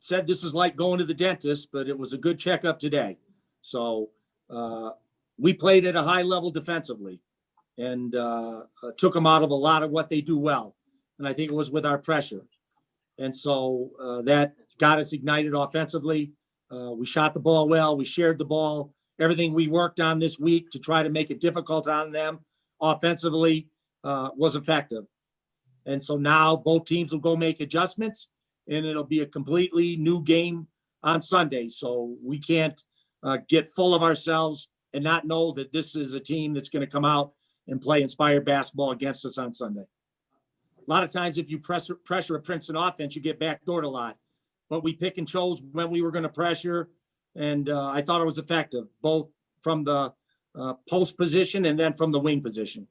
Said this is like going to the dentist, but it was a good checkup today. So we played at a high level defensively and took them out of a lot of what they do well. And I think it was with our pressure. And so that got us ignited offensively. We shot the ball well. We shared the ball. Everything we worked on this week to try to make it difficult on them offensively was effective. And so now both teams will go make adjustments, and it'll be a completely new game on Sunday. So we can't get full of ourselves and not know that this is a team that's going to come out and play inspired basketball against us on Sunday. A lot of times if you pressure a Princeton offense, you get backdoored a lot. But we pick and chose when we were going to pressure, and I thought it was effective, both from the post position and then from the wing position.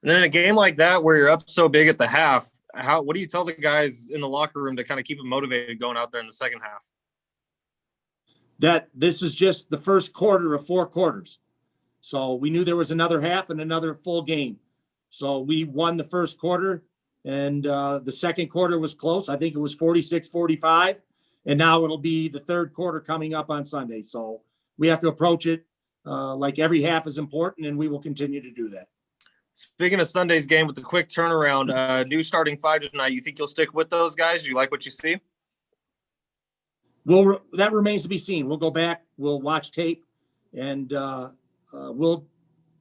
And then in a game like that where you're up so big at the half, what do you tell the guys in the locker room to kind of keep them motivated going out there in the second half? That this is just the first quarter of 4 quarters. So we knew there was another half and another full game. So we won the first quarter, and the second quarter was close. I think it was 46-45, and now it'll be the third quarter coming up on Sunday. So we have to approach it like every half is important, and we will continue to do that. Speaking of Sunday's game with the quick turnaround, new starting 5 tonight, you think you'll stick with those guys? Do you like what you see? Well, that remains to be seen. We'll go back, we'll watch tape, and we'll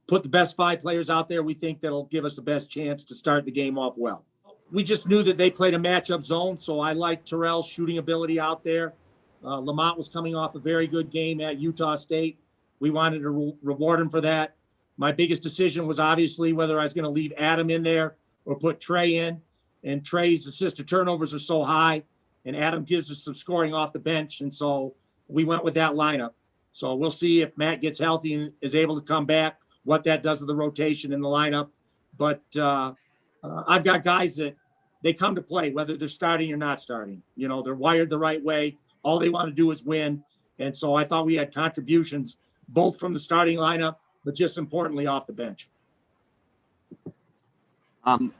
put the best 5 players out there we think that'll give us the best chance to start the game off well. We just knew that they played a matchup zone, so I like Terrell's shooting ability out there. Lamont was coming off a very good game at Utah State. We wanted to reward him for that. My biggest decision was obviously whether I was going to leave Adam in there or put Trey in. And Trey's assist to turnovers are so high, and Adam gives us some scoring off the bench. And so we went with that lineup. So we'll see if Matt gets healthy and is able to come back, what that does to the rotation in the lineup. But I've got guys that they come to play, whether they're starting or not starting. You know, they're wired the right way. All they want to do is win. And so I thought we had contributions both from the starting lineup, but just importantly off the bench. And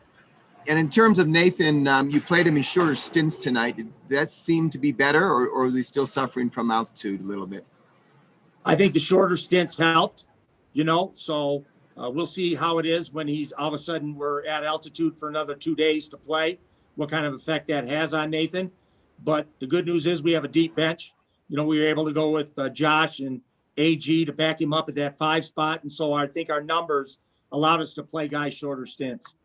in terms of Nathan, you played him in shorter stints tonight. Did that seem to be better, or is he still suffering from altitude a little bit? I think the shorter stints helped, you know, so we'll see how it is when he's all of a sudden we're at altitude for another 2 days to play, what kind of effect that has on Nathan. But the good news is we have a deep bench. You know, we were able to go with Josh and AG to back him up at that 5 spot. And so I think our numbers allowed us to play guys shorter stints.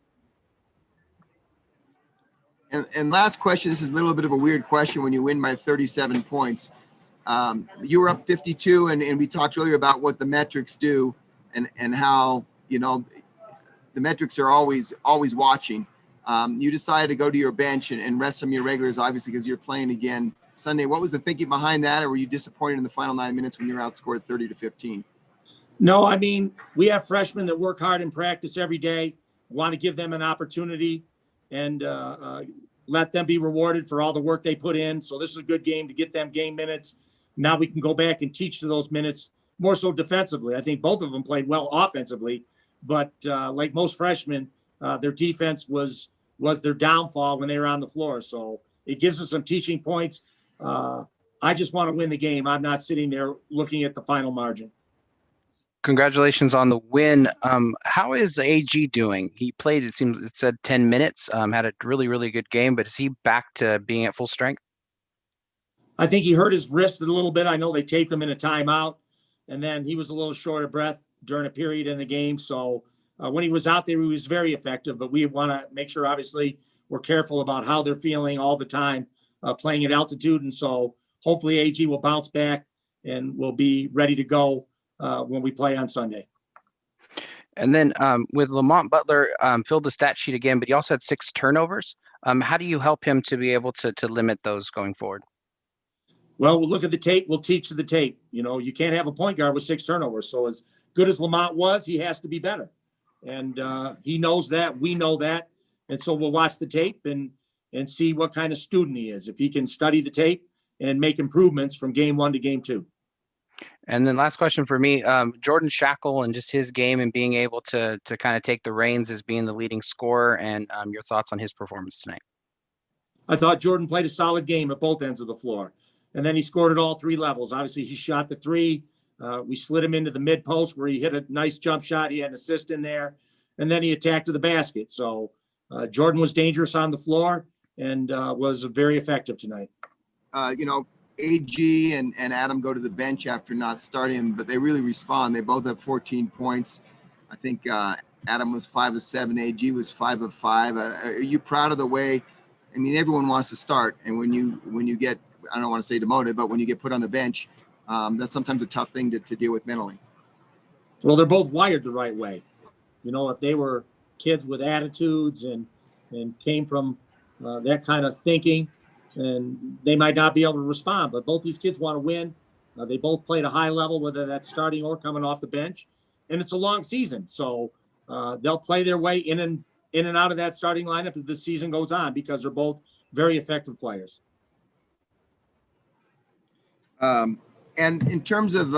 And last question, this is a little bit of a weird question when you win by 37 points. You were up 52, and we talked earlier about what the metrics do and how, you know, the metrics are always watching. You decided to go to your bench and rest some of your regulars, obviously, because you're playing again Sunday. What was the thinking behind that, or were you disappointed in the final 9 minutes when you were outscored 30-15? No, I mean, we have freshmen that work hard in practice every day, want to give them an opportunity and let them be rewarded for all the work they put in. So this is a good game to get them game minutes. Now we can go back and teach to those minutes more so defensively. I think both of them played well offensively, but like most freshmen, their defense was their downfall when they were on the floor. So it gives us some teaching points. I just want to win the game. I'm not sitting there looking at the final margin. Congratulations on the win. How is AG doing? He played, it said 10 minutes, had a really, really good game, but is he back to being at full strength? I think he hurt his wrist a little bit. I know they taped him in a timeout, and then he was a little short of breath during a period in the game. So when he was out there, he was very effective, but we want to make sure, obviously, we're careful about how they're feeling all the time playing at altitude. And so hopefully AG will bounce back and will be ready to go when we play on Sunday. And then with Lamont Butler, filled the stat sheet again, but he also had 6 turnovers. How do you help him to be able to limit those going forward? Well, we'll look at the tape. We'll teach the tape. You know, you can't have a point guard with 6 turnovers. So as good as Lamont was, he has to be better. And he knows that. We know that. And so we'll watch the tape and see what kind of student he is. If he can study the tape and make improvements from game 1 to game 2. And then last question for me, Jordan SCHAKEL and just his game and being able to kind of take the reins as being the leading scorer, and your thoughts on his performance tonight. I thought Jordan played a solid game at both ends of the floor. And then he scored at all three levels. Obviously, he shot the three. We slid him into the mid post where he hit a nice jump shot. He had an assist in there. And then he attacked to the basket. So Jordan was dangerous on the floor and was very effective tonight. AG and Adam go to the bench after not starting, but they really respond. They both have 14 points. I think Adam was 5 of 7. AG was 5 of 5. Are you proud of the way? I mean, everyone wants to start, and when you get, I don't want to say demoted, but when you get put on the bench, that's sometimes a tough thing to deal with mentally. Well, they're both wired the right way. If they were kids with attitudes and came from that kind of thinking, and they might not be able to respond. But both these kids want to win. They both played a high level, whether that's starting or coming off the bench. And it's a long season, so they'll play their way in and out of that starting lineup as the season goes on because they're both very effective players. And in terms of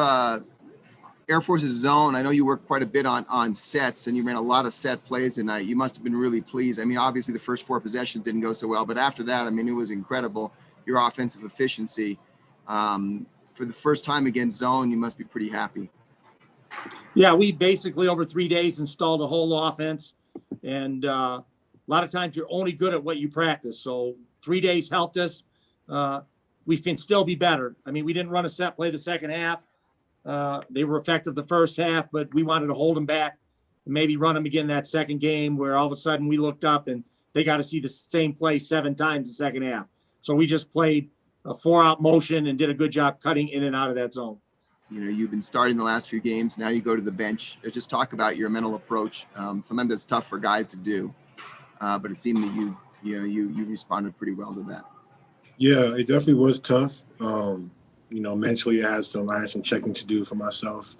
Air Force's zone, I know you worked quite a bit on sets, and you ran a lot of set plays tonight. You must have been really pleased. I mean, obviously the first 4 possessions didn't go so well, but after that, I mean, it was incredible, your offensive efficiency. For the first time against zone, you must be pretty happy. Yeah, we basically over 3 days installed a whole offense, and a lot of times you're only good at what you practice. So 3 days helped us. We can still be better. I mean, we didn't run a set play the second half. They were effective the first half, but we wanted to hold them back and maybe run them again that second game where all of a sudden we looked up and they got to see the same play 7 times the second half. So we just played a 4-out motion and did a good job cutting in and out of that zone. You've been starting the last few games. Now you go to the bench. Just talk about your mental approach. Sometimes it's tough for guys to do, but it seemed that you responded pretty well to that. Yeah, it definitely was tough. Mentally I had some checking to do for myself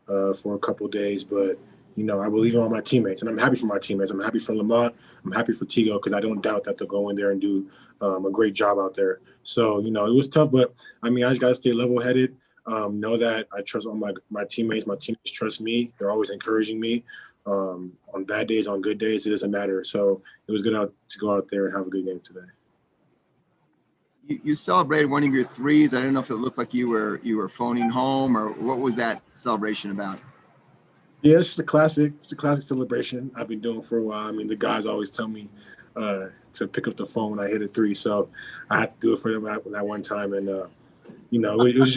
for a couple of days, but I believe in all my teammates, and I'm happy for my teammates. I'm happy for Lamont. I'm happy for Tigo because I don't doubt that they'll go in there and do a great job out there. So it was tough, but I mean I just got to stay level-headed. Know that I trust all my teammates. My teammates trust me. They're always encouraging me. On bad days, on good days, it doesn't matter. So it was good to go out there and have a good game today. You celebrated one of your threes. I don't know if it looked like you were phoning home, or what was that celebration about? Yeah, it's just a classic. It's a classic celebration I've been doing for a while. I mean, the guys always tell me to pick up the phone when I hit a 3, so I had to do it for them that one time. And it was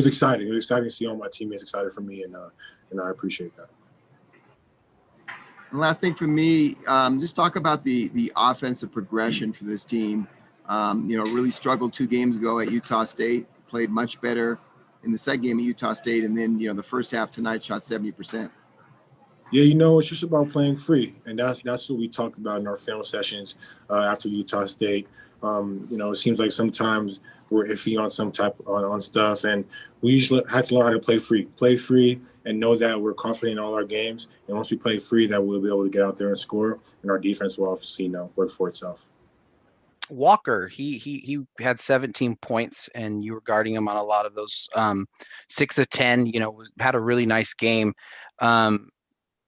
exciting. It was exciting to see all my teammates excited for me, and I appreciate that. And last thing for me, just talk about the offensive progression for this team. Really struggled 2 games ago at Utah State, played much better in the second game at Utah State, and then the first half tonight shot 70%. Yeah, it's just about playing free, and that's what we talked about in our film sessions after Utah State. It seems like sometimes we're iffy on stuff, and we usually have to learn how to play free, and know that we're confident in all our games. And once we play free, that we'll be able to get out there and score, and our defense will obviously work for itself. Walker, he had 17 points, and you were guarding him on a lot of those. 6 of 10, had a really nice game.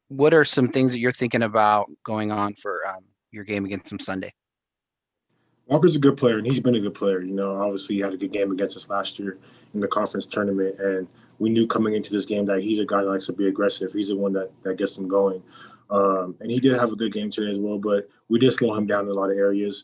What are some things that you're thinking about going on for your game against him Sunday? Walker's a good player, and he's been a good player. Obviously he had a good game against us last year in the conference tournament, and we knew coming into this game that he's a guy that likes to be aggressive. He's the one that gets them going. And he did have a good game today as well, but we did slow him down in a lot of areas.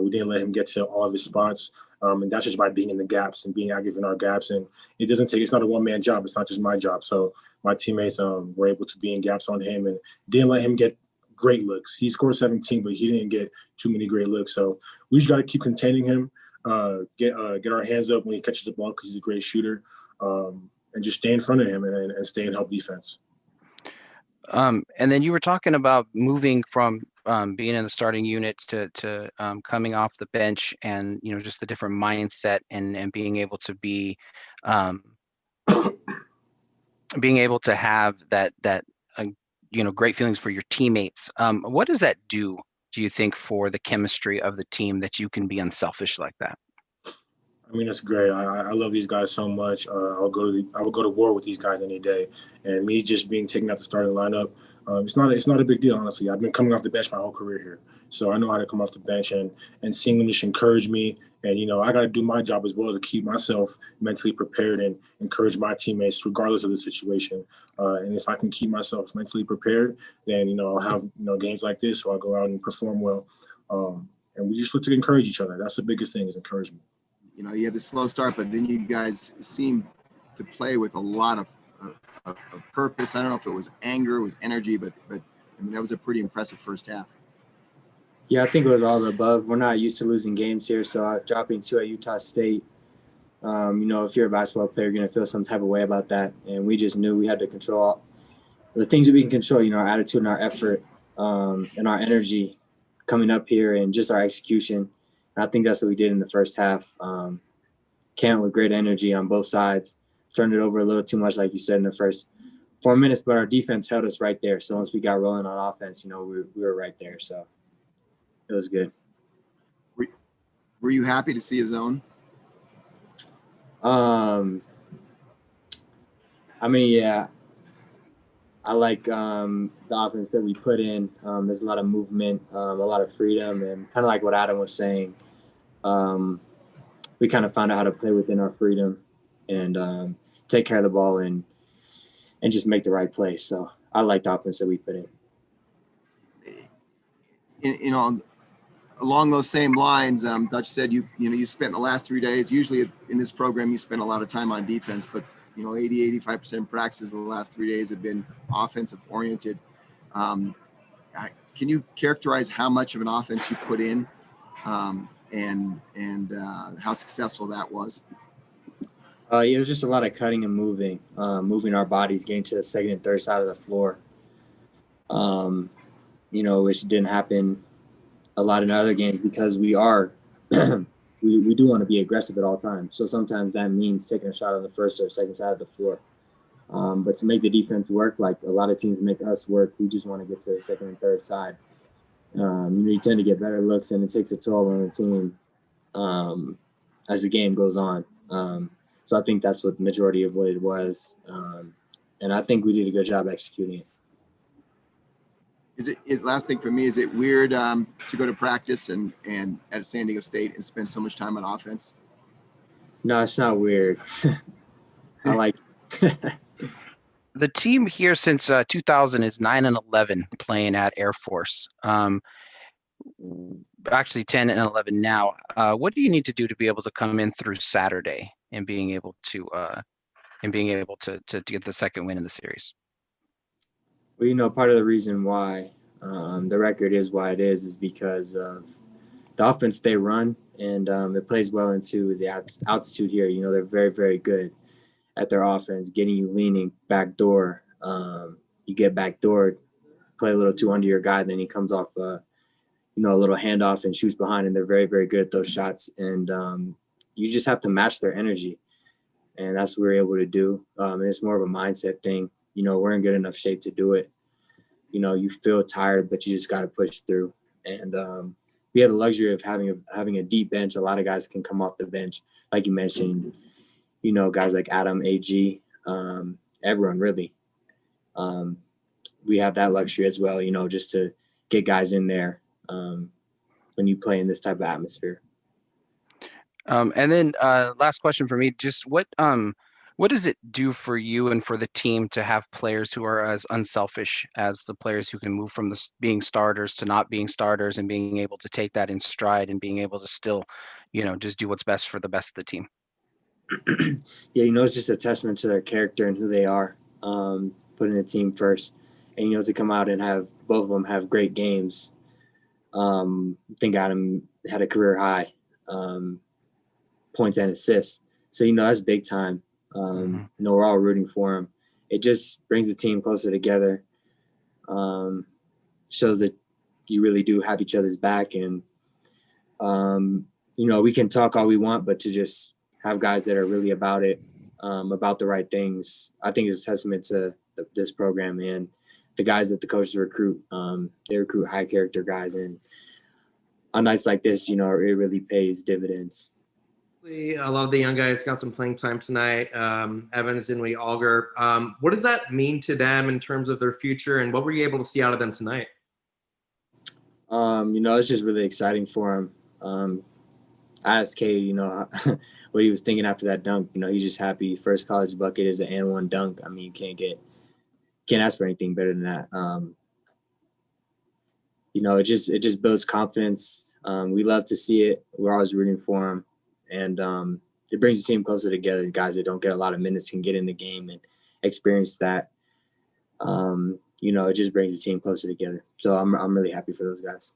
We didn't let him get to all of his spots, and that's just by being in the gaps and being active in our gaps. And it's not a one-man job. It's not just my job. So my teammates were able to be in gaps on him and didn't let him get great looks. He scored 17, but he didn't get too many great looks. So we just got to keep containing him, get our hands up when he catches the ball because he's a great shooter, and just stay in front of him and stay in help defense. And then you were talking about moving from being in the starting unit to coming off the bench, and just the different mindset and being able to be being able to have that great feelings for your teammates. What does that do you think for the chemistry of the team that you can be unselfish like that? I mean, it's great. I love these guys so much. I would go to war with these guys any day. And me just being taken out the starting lineup, it's not a big deal, honestly. I've been coming off the bench my whole career here. So I know how to come off the bench and seeing them just encourage me. And, you know, I got to do my job as well to keep myself mentally prepared and encourage my teammates regardless of the situation. And if I can keep myself mentally prepared, then, you know, I'll have, you know, games like this where I go out and perform well. And we just look to encourage each other. That's the biggest thing is encouragement. You know, you had the slow start, but then you guys seemed to play with a lot of purpose. I don't know if it was anger, it was energy, but I mean, that was a pretty impressive first half. Yeah, I think it was all the above. We're not used to losing games here, so dropping 2 at Utah State, you know, if you're a basketball player, you're going to feel some type of way about that. And we just knew we had to control the things that we can control, you know, our attitude and our effort and our energy coming up here and just our execution. And I think that's what we did in the first half. Came with great energy on both sides. Turned it over a little too much, like you said, in the first 4 minutes, but our defense held us right there. So once we got rolling on offense, you know, we were right there. So it was good. Were you happy to see a zone? I mean, yeah, I like the offense that we put in. There's a lot of movement, a lot of freedom, and kind of like what Adam was saying. We kind of found out how to play within our freedom and take care of the ball and just make the right play. So I like the offense that we put in. You know, along those same lines, Dutch said you spent the last 3 days. Usually in this program, you spend a lot of time on defense, but you know, 85% practices the last 3 days have been offensive oriented. Can you characterize how much of an offense you put in, and how successful that was? It was just a lot of cutting and moving our bodies, getting to the second and third side of the floor. You know, which didn't happen a lot in other games because we are we do want to be aggressive at all times. So sometimes that means taking a shot on the first or second side of the floor. But to make the defense work, like a lot of teams make us work, we just want to get to the second and third side. You know, you tend to get better looks, and it takes a toll on the team as the game goes on. So I think that's what the majority of what it was. And I think we did a good job executing it. Last thing for me, is it weird to go to practice and at San Diego State and spend so much time on offense? No, it's not weird. I like The team here since 2000 is 9-11 playing at Air Force. Actually 10-11 now. What do you need to do to be able to come in through Saturday and being able to get the second win in the series? Well, you know, part of the reason why the record is why it is because of the offense they run, and it plays well into the altitude here. You know, they're very, very good at their offense, getting you leaning backdoor. You get backdoored, play a little too under your guy, then he comes off a little handoff and shoots behind, and they're very, very good at those shots. And you just have to match their energy, and that's what we're able to do. And it's more of a mindset thing. You know, we're in good enough shape to do it. You know, you feel tired, but you just got to push through. And we have the luxury of having a deep bench. A lot of guys can come off the bench, like you mentioned. You know, guys like Adam, AG, everyone really. We have that luxury as well. You know, just to get guys in there when you play in this type of atmosphere. And then last question for me, just what does it do for you and for the team to have players who are as unselfish as the players who can move from being starters to not being starters and being able to take that in stride and being able to still, you know, just do what's best for the best of the team? Yeah, you know, it's just a testament to their character and who they are, putting the team first. And, you know, to come out and have both of them have great games. I think Adam had a career high points and assists. So, you know, that's big time. You know, we're all rooting for him. It just brings the team closer together. Shows that you really do have each other's back. And, you know, we can talk all we want, but to just have guys that are really about it, about the right things, I think is a testament to this program and the guys that the coaches recruit. They recruit high character guys, and on nights like this, you know, it really pays dividends. A lot of the young guys got some playing time tonight. Evans, Dinwiddie, Auger. What does that mean to them in terms of their future, and what were you able to see out of them tonight? It's just really exciting for him. I asked Kay, what he was thinking after that dunk. He's just happy. First college bucket is an and one dunk. I mean, you can't ask for anything better than that. It just builds confidence. We love to see it. We're always rooting for him, and it brings the team closer together. Guys that don't get a lot of minutes can get in the game and experience that. It just brings the team closer together. So I'm really happy for those guys.